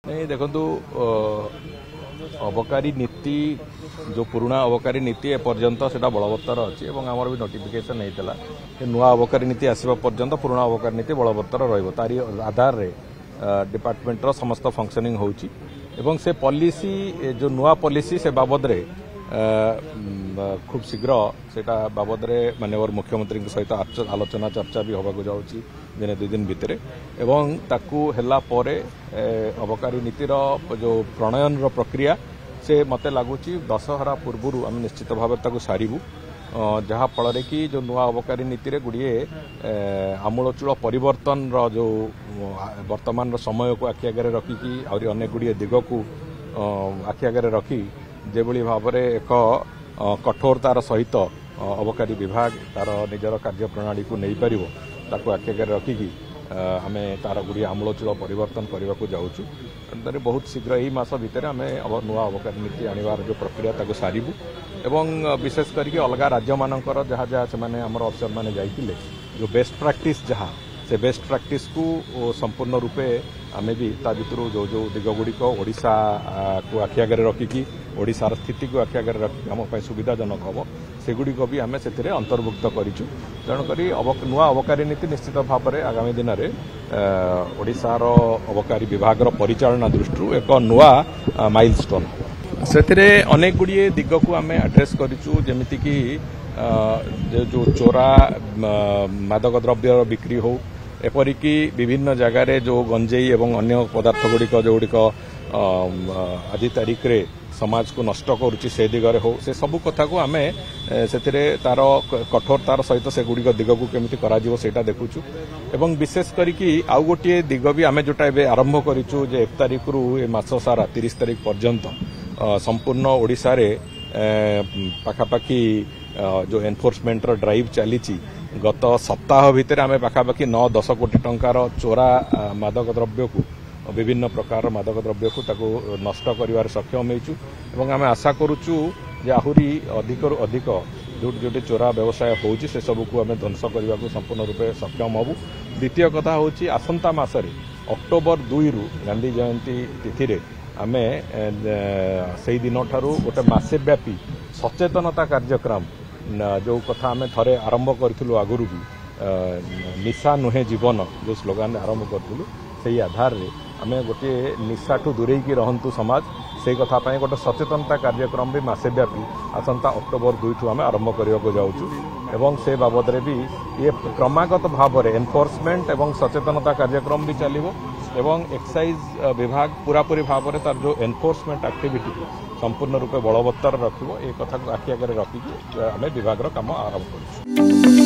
नहीं देखु अबकारी नीति जो पुराना अबकारी नीति एपर्यंत से बलवत्तर अच्छी आमर भी नोटिफिकेशन होता है नुआ अबकारी नीति आसवा पर्यंत पुराना अबकारी नीति बलवत्तर रही आधार रे डिपार्टमेंटर समस्त फंक्शनिंग होची एवं से पॉलिसी जो नुआ पॉलिसी से बाबद रे खूब शीघ्र सेटा बाबद रे माननीय मुख्यमंत्री सहित आलोचना चर्चा भी होगा जाऊँगी दिने दुई दिन भितर एवं ताकू हेला परे अबकारी नीतिर जो प्रणयन प्रक्रिया से मते लगुच दशहरा पूर्व आम निश्चित भाव सारू जहाँ फल कि जो नुआ अबकारी नीति रे गुड़िए आमूलचूल परिवर्तन जो वर्तमान समय को आखि आगे रखिकी आहरी अनेक गुड़िए दिग को आखि आगे रखी जेभली भाव में एक कठोरतार सहित अबकारी विभाग तार निजर कार्यप्रणाली को नहीं पार ताकू आखि आगे रखिकी आम तार गुड़िए आमूलचूल परिवर्तन करने को जाऊँ बहुत शीघ्र यही मास भितर आम नुआ अबकारी नीति आनिबार जो प्रक्रिया ताको सारिबु एवं विशेष करके अलग राज्य मानकर जहाँ जहाँ से आमर अफसर मैंने जाइए जो बेस्ट प्रैक्टिस जहाँ से बेस्ट प्रैक्टिस को संपूर्ण रूपे आम भी ता भर जो जो दिगगुड़िक ओडिशा को आखि आगे रखिकी ओडिशार स्थिति को आखि आगे रखिकी आम सुविधाजनक हम सेगुड़िक भी आम से अंतर्भुक्त करूँ तेणुक नुआ अबकारी नीति निश्चित भाव में आगामी दिन में ओडिशार अबकारी विभाग परिचालना दृष्टि एक नुआ माइलस्टोन से अनेक गुड़िए दिग को आम आड्रेस करूँ जमीती कि जो चोरा मादक द्रव्य बिक्री हो एपरिकी विभिन्न जगार जो गंजेई एवं अन्य पदार्थ गुड़िक जो गुड़िक आज तारीख रे समाज को नष्ट करुच्ची से दिगरे हो से सबू कथा को आम से तार कठोरतार सहित से गुड़िक दिग को केमिति कराजिवो सेटा देखुचु एवं विशेष करिकी आउ गोटे दिग भी आम जोटा एबे आरंभ करिचु जे 1 तारीख रु ए मास सारा 30 तारीख पर्यंत संपूर्ण ओडिशा रे पाखापाखि जो एनफोर्समेंट ड्राइव चली गत सप्ताह भितर आम पाखापाखि 9-10 कोटी टंकार चोरा मादक द्रव्य को विभिन्न प्रकार मादक द्रव्य को ताको नष्ट कर सक्षम होइचु आम आशा करुचु जे आहुरी अधिक अधिक जोटी जोटी चोरा व्यवसाय होउची से सब को आम ध्वंस करने को संपूर्ण रूपे सक्षम हबु। द्वितीय कथा होउची आसंता मासरे अक्टोबर 2 रु गांधी जयंती तिथि रे आमे से दिन ठारू गोटे मासे व्यापी सचेतनता कार्यक्रम जो कथा आम थे आरंभ करूँ आगुरी भी निशा नुहे जीवन जो स्लोगान आरंभ करूँ से आधार रे आम गोटे निशा ठू दूरे की रहंतु समाज से कथा गोटे सचेतनता कार्यक्रम भी मासे व्यापी आसंता अक्टोबर 2 ठू आम आरंभ करने को जाऊँ एवं से बाबद रे भी ये क्रमागत भाव में एनफोर्समेंट एवं सचेतनता कार्यक्रम भी चलिबो एवं एक्साइज विभाग पूरापूरी भाव में तार जो एनफोर्समेंट एक्टिविटी संपूर्ण रूपे बलवत्तर रखिबो ए कथा को आखि आगे रखिकी आम विभाग काम आरंभ करूँ।